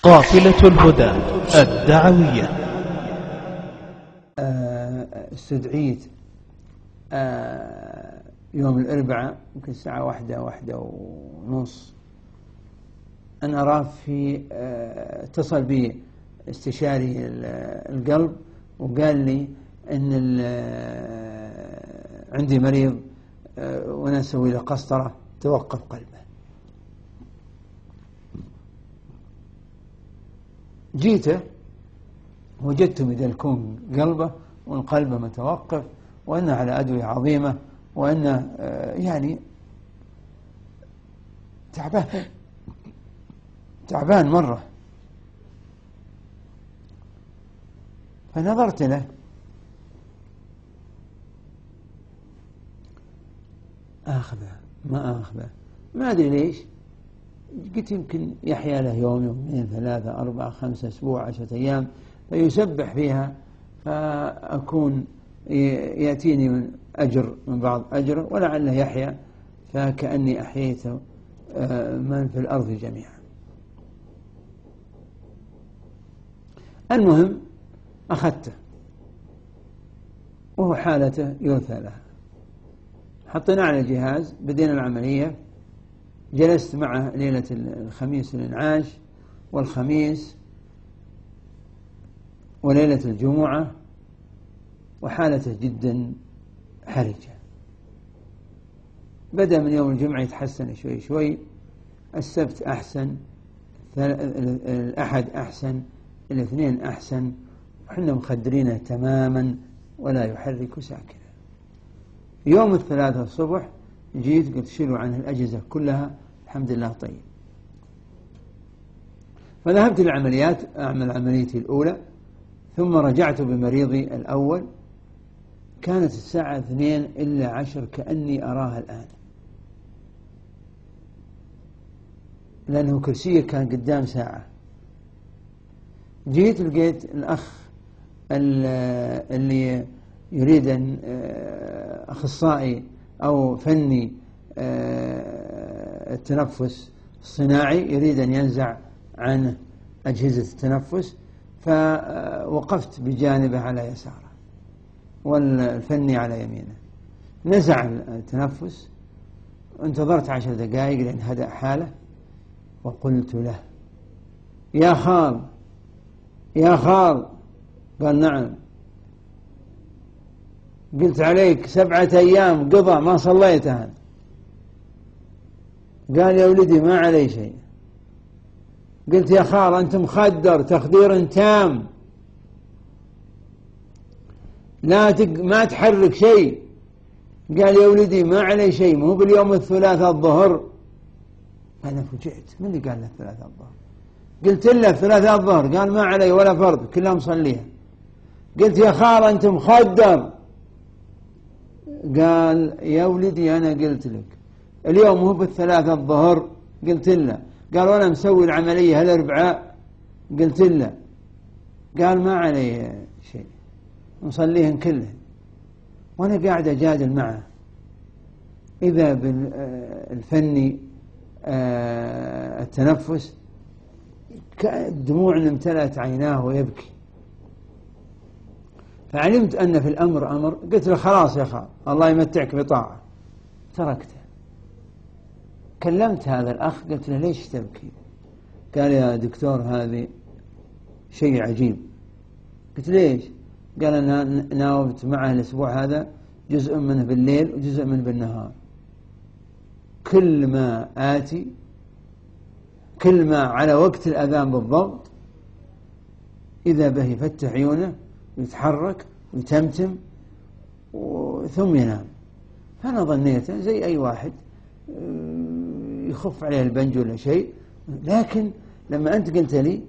قافلة الهدى الدعوية. استدعيت يوم الأربعاء يمكن الساعة 1:30 أن أراه في اتصل بي استشاري القلب وقال لي إن عندي مريض وأنا أسوي له قسطرة توقف قلبه. جيته وجدتهم يدلكون قلبه والقلب متوقف وأنه على أدوية عظيمة وأنه يعني تعبان مرة. فنظرت له آخذه ما أدري ليش، قلت يمكن يحيا له يوم يومين 3 4 5 أسبوع 10 أيام فيسبح فيها فأكون يأتيني من أجر من بعض أجر ولعله يحيا فكأني أحييت من في الأرض جميعا. المهم أخذته وهو حالته يرثى لها. حطينا على الجهاز بدينا العملية. جلست معه ليلة الخميس الإنعاش والخميس وليلة الجمعة وحالته جدا حرجة. بدأ من يوم الجمعة يتحسن شوي شوي، السبت أحسن، الأحد أحسن، الاثنين أحسن، وحنا مخدرينه تماما ولا يحرك ساكنا. يوم الثلاثاء الصبح جيت قلت شيلوا عنه الأجهزة كلها الحمد لله طيب. فذهبت للعمليات أعمل عمليتي الأولى ثم رجعت بمريضي الأول. كانت الساعة 2:10 كأني أراها الآن، لأنه كرسيه كان قدام ساعة. جيت لقيت الأخ اللي يريد أن أخصائي أو فني التنفس الصناعي يريد أن ينزع عن أجهزة التنفس، فوقفت بجانبه على يساره والفني على يمينه. نزع التنفس، انتظرت 10 دقائق لأن هدأ حاله وقلت له يا خال. قال نعم. قلت عليك 7 أيام قضى ما صليتها. قال يا ولدي ما علي شيء. قلت يا خال أنت مخدر تخدير تام، ما تحرك شيء. قال يا ولدي ما علي شيء، مو باليوم الثلاثاء الظهر. أنا فجئت، من اللي قال له الثلاثاء الظهر؟ قلت له الثلاثاء الظهر. قال ما علي ولا فرض كلها مصليها. قلت يا خال أنت مخدر. قال يا ولدي أنا قلت لك اليوم هو بالثلاثاء الظهر. قلت له. قال وأنا مسوي العملية الأربعاء. قلت له. قال ما علي شيء نصليهن كلهن. وأنا قاعد أجادل معه إذا بالفني التنفس دموع امتلأت عيناه ويبكي. فعلمت أن في الأمر أمر. قلت له خلاص يا خال الله يمتعك بطاعة. تركته. كلمت هذا الأخ قلت له ليش تبكي؟ قال يا دكتور هذه شيء عجيب. قلت ليش؟ قال أنا ناوبت معه الأسبوع هذا جزء منه بالليل وجزء منه بالنهار. كل ما آتي كل ما على وقت الأذان بالضبط إذا به يفتح عيونه ويتحرك ويتمتم ثم ينام. فأنا ظنيته زي أي واحد يخف عليه البنج ولا شيء. لكن لما أنت قلت لي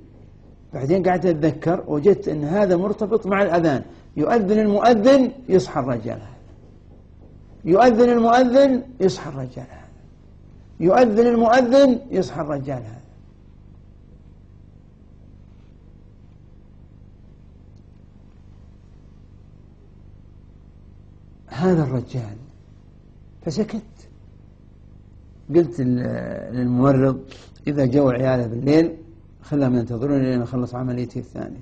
بعدين قاعد أتذكر وجدت أن هذا مرتبط مع الأذان. يؤذن المؤذن يصحى الرجال هذا، يؤذن المؤذن يصحى الرجال هذا، يؤذن المؤذن يصحى الرجال هذا. هذا الرجال. فسكت. قلت للممرض إذا جو عياله بالليل خلاهم ينتظرون لين أخلص عمليتي الثانية.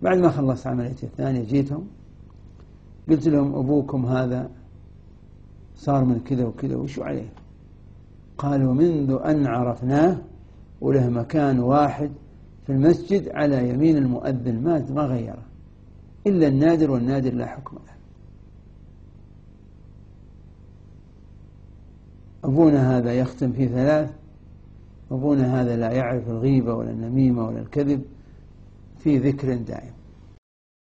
بعد ما خلصت عمليتي الثانية جيتهم قلت لهم أبوكم هذا صار من كذا وكذا وشو عليه؟ قالوا منذ أن عرفناه وله مكان واحد في المسجد على يمين المؤذن ما غيره إلا النادر، والنادر لا حكم له. أبونا هذا يختم في 3، أبونا هذا لا يعرف الغيبة ولا النميمة ولا الكذب، في ذكر دائم.